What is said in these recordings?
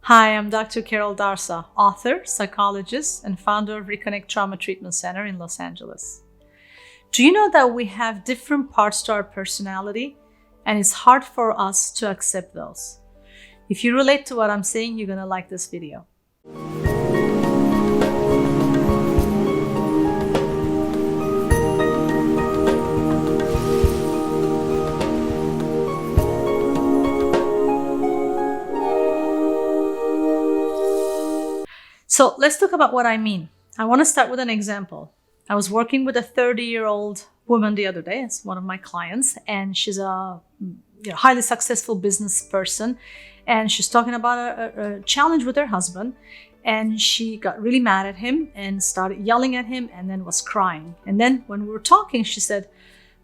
Hi, I'm Dr. Karol Darsa, author, psychologist, and founder of Reconnect Trauma Treatment Center in Los Angeles. Do you know that we have different parts to our personality, and it's hard for us to accept those? If you relate to what I'm saying, you're going to like this video. So let's talk about what I mean. I want to start with an example. I was working with a 30-year-old woman the other day. It's one of my clients, and she's a highly successful business person. And she's talking about a challenge with her husband. And she got really mad at him and started yelling at him and then was crying. And then when we were talking, she said,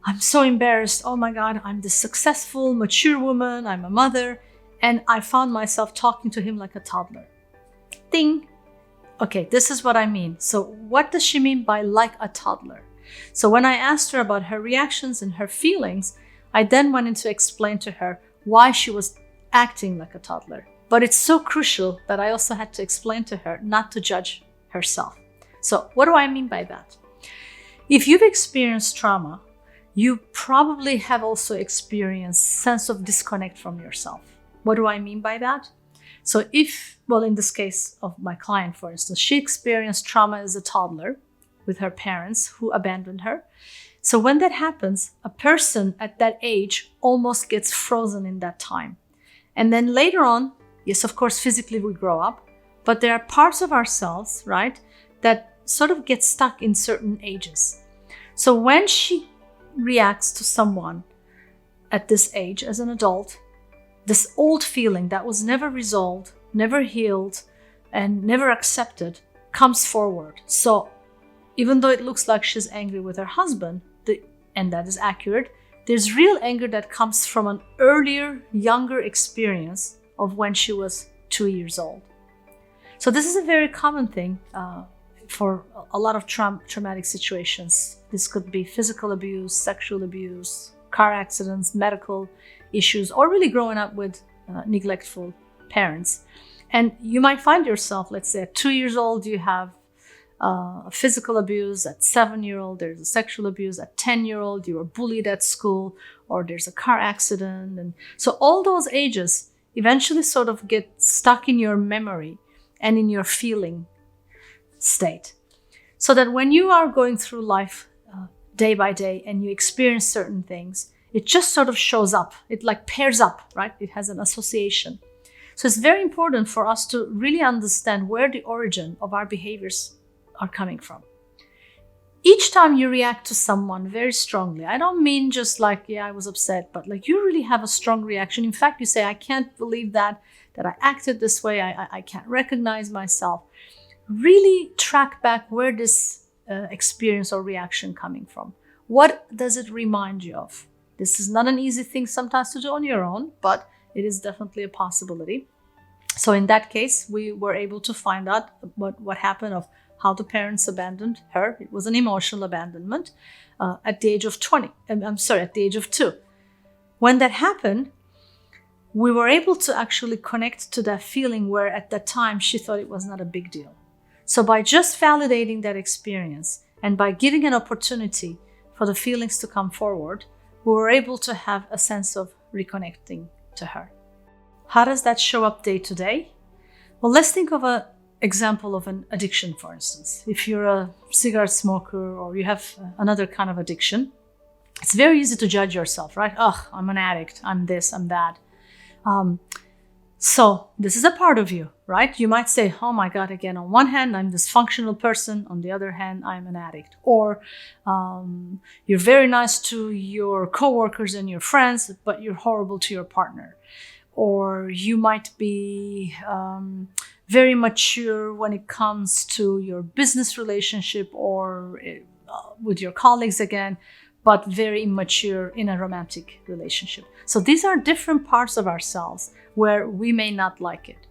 "I'm so embarrassed. Oh my God, I'm this successful, mature woman. I'm a mother." And I found myself talking to him like a toddler. Ding. Okay, this is what I mean. So what does she mean by like a toddler? So when I asked her about her reactions and her feelings, I then went in to explain to her why she was acting like a toddler. But it's so crucial that I also had to explain to her not to judge herself. So what do I mean by that? If you've experienced trauma, you probably have also experienced sense of disconnect from yourself. What do I mean by that? So in this case of my client, for instance, she experienced trauma as a toddler with her parents who abandoned her. So when that happens, a person at that age almost gets frozen in that time. And then later on, yes, of course, physically we grow up, but there are parts of ourselves, right, that sort of get stuck in certain ages. So when she reacts to someone at this age as an adult, this old feeling that was never resolved, never healed, and never accepted comes forward. So even though it looks like she's angry with her husband, and that is accurate, there's real anger that comes from an earlier, younger experience of when she was 2 years old. So this is a very common thing for a lot of traumatic situations. This could be physical abuse, sexual abuse, car accidents, medical issues, or really growing up with neglectful parents. And you might find yourself, let's say at 2 years old, you have physical abuse. At 7-year-old, there's a sexual abuse. At 10-year-old, you were bullied at school, or there's a car accident. And so all those ages eventually sort of get stuck in your memory and in your feeling state. So that when you are going through life day by day and you experience certain things, it just sort of shows up. It like pairs up, right? It has an association. So it's very important for us to really understand where the origin of our behaviors are coming from. Each time you react to someone very strongly, I don't mean just like, yeah, I was upset, but like you really have a strong reaction. In fact, you say, I can't believe that I acted this way. I can't recognize myself. Really track back where this experience or reaction coming from. What does it remind you of? This is not an easy thing sometimes to do on your own, but it is definitely a possibility. So in that case, we were able to find out what happened of how the parents abandoned her. It was an emotional abandonment at the age of 2. When that happened, we were able to actually connect to that feeling where at that time she thought it was not a big deal. So by just validating that experience and by giving an opportunity for the feelings to come forward, we were able to have a sense of reconnecting to her. How does that show up day to day? Well, let's think of an example of an addiction, for instance. If you're a cigarette smoker or you have another kind of addiction, it's very easy to judge yourself, right? Oh, I'm an addict. I'm this, I'm that. So this is a part of you, right? You might say, oh my God, again, on one hand, I'm this functional person. On the other hand, I'm an addict. Or you're very nice to your coworkers and your friends, but you're horrible to your partner. Or you might be very mature when it comes to your business relationship or with your colleagues again, but very immature in a romantic relationship. So these are different parts of ourselves where we may not like it.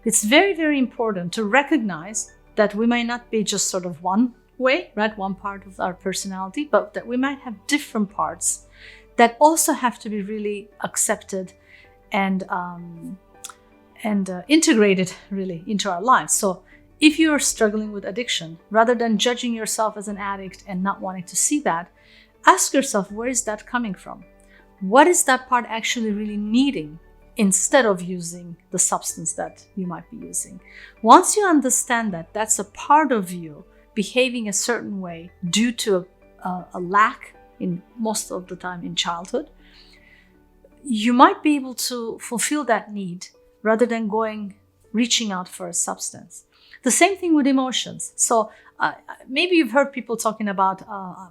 It's very, very important to recognize that we may not be just sort of one way, right? One part of our personality, but that we might have different parts that also have to be really accepted and and integrate it really into our lives. So if you're struggling with addiction, rather than judging yourself as an addict and not wanting to see that, ask yourself, where is that coming from? What is that part actually really needing instead of using the substance that you might be using? Once you understand that that's a part of you behaving a certain way due to a lack in most of the time in childhood, you might be able to fulfill that need rather than reaching out for a substance. The same thing with emotions. So maybe you've heard people talking about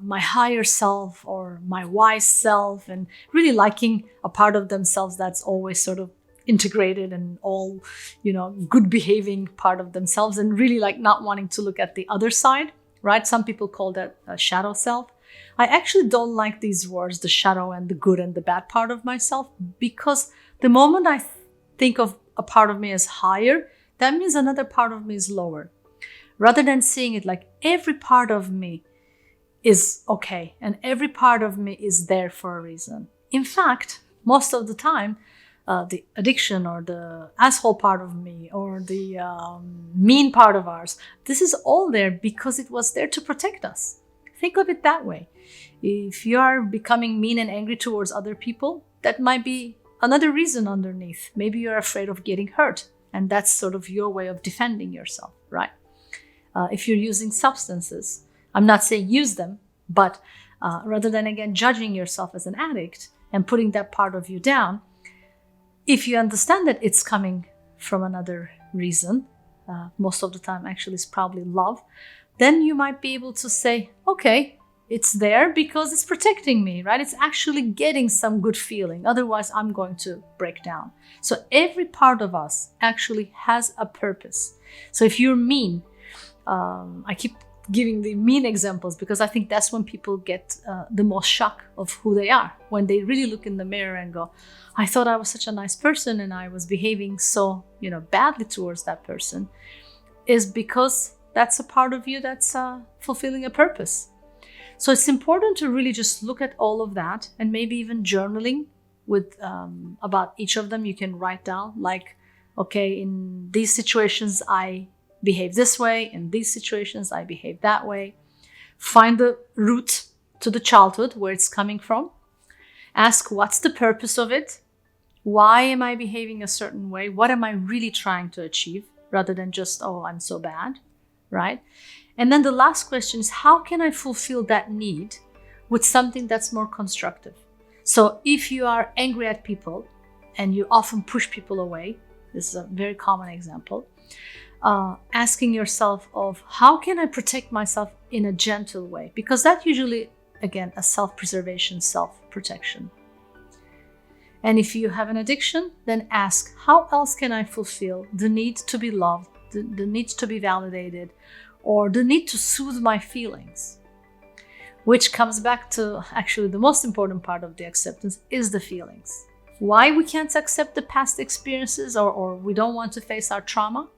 my higher self or my wise self, and really liking a part of themselves that's always sort of integrated and all, good behaving part of themselves, and really like not wanting to look at the other side, right? Some people call that a shadow self. I actually don't like these words, the shadow and the good and the bad part of myself, because the moment I think of a part of me as higher, that means another part of me is lower. Rather than seeing it like every part of me is okay and every part of me is there for a reason. In fact, most of the time, the addiction or the asshole part of me or the mean part of ours, this is all there because it was there to protect us. Think of it that way. If you are becoming mean and angry towards other people, that might be another reason underneath. Maybe you're afraid of getting hurt, and that's sort of your way of defending yourself, right? If you're using substances, I'm not saying use them, but rather than, again, judging yourself as an addict and putting that part of you down, if you understand that it's coming from another reason, most of the time actually it's probably love, then you might be able to say, okay, it's there because it's protecting me, right? It's actually getting some good feeling. Otherwise, I'm going to break down. So every part of us actually has a purpose. So if you're mean, I keep giving the mean examples because I think that's when people get the most shock of who they are. When they really look in the mirror and go, I thought I was such a nice person and I was behaving so, badly towards that person, is because that's a part of you that's fulfilling a purpose. So it's important to really just look at all of that, and maybe even journaling with about each of them. You can write down like, okay, in these situations I behave this way, in these situations I behave that way. Find the root to the childhood, where it's coming from. Ask, what's the purpose of it? Why am I behaving a certain way? What am I really trying to achieve? Rather than just, oh, I'm so bad, right? And then the last question is, how can I fulfill that need with something that's more constructive? So if you are angry at people and you often push people away, this is a very common example, asking yourself of, how can I protect myself in a gentle way? Because that usually, again, a self-preservation, self-protection. And if you have an addiction, then ask, how else can I fulfill the need to be loved, the need to be validated, or the need to soothe my feelings? Which comes back to actually the most important part of the acceptance is the feelings. Why we can't accept the past experiences or we don't want to face our trauma?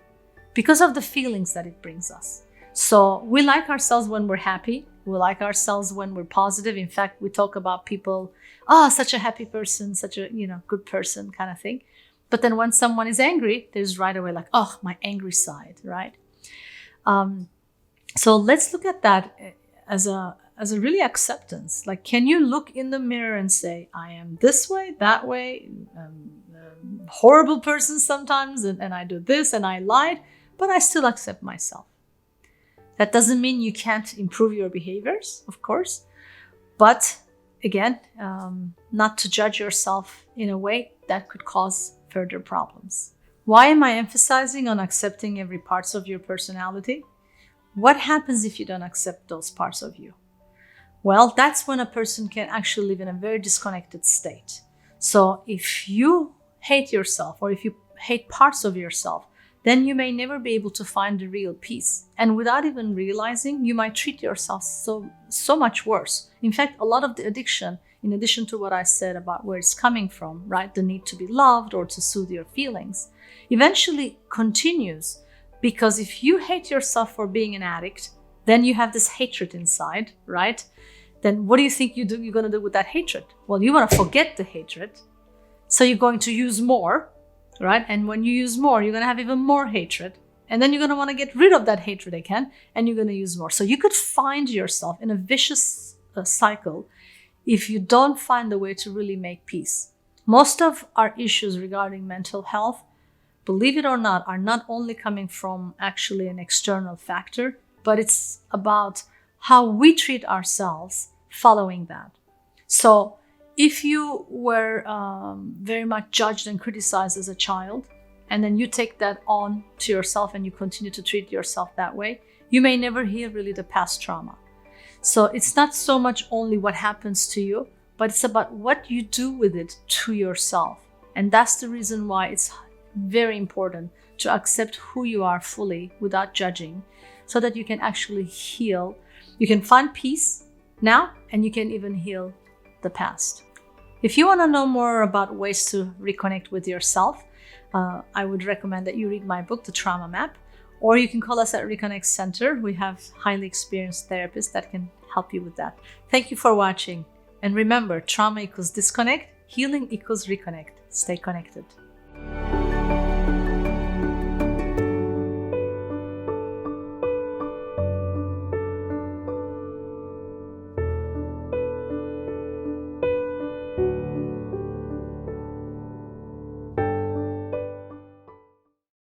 Because of the feelings that it brings us. So we like ourselves when we're happy. We like ourselves when we're positive. In fact, we talk about people, such a happy person, such a good person kind of thing. But then when someone is angry, there's right away like, oh, my angry side, right? So let's look at that as a really acceptance. Like, can you look in the mirror and say, I am this way, that way, horrible person sometimes, and I do this and I lied, but I still accept myself. That doesn't mean you can't improve your behaviors, of course, but again, not to judge yourself in a way that could cause further problems. Why am I emphasizing on accepting every parts of your personality? What happens if you don't accept those parts of you? Well, that's when a person can actually live in a very disconnected state. So if you hate yourself, or if you hate parts of yourself, then you may never be able to find the real peace. And without even realizing, you might treat yourself so much worse. In fact, a lot of the addiction, in addition to what I said about where it's coming from, right, the need to be loved or to soothe your feelings, eventually continues. Because if you hate yourself for being an addict, then you have this hatred inside, right? Then what do you think you're going to do with that hatred? Well, you want to forget the hatred. So you're going to use more right? And when you use more, you're going to have even more hatred. And then you're going to want to get rid of that hatred again, and you're going to use more. So you could find yourself in a vicious cycle if you don't find a way to really make peace. Most of our issues regarding mental health, believe it or not, are not only coming from actually an external factor, but it's about how we treat ourselves following that. So if you were very much judged and criticized as a child, and then you take that on to yourself and you continue to treat yourself that way, you may never heal really the past trauma. So it's not so much only what happens to you, but it's about what you do with it to yourself. And that's the reason why it's very important to accept who you are fully without judging, so that you can actually heal. You can find peace now, and you can even heal the past. If you want to know more about ways to reconnect with yourself, I would recommend that you read my book, The Trauma Map, or you can call us at Reconnect Center. We have highly experienced therapists that can help you with that. Thank you for watching. And remember, trauma equals disconnect, healing equals reconnect. Stay connected.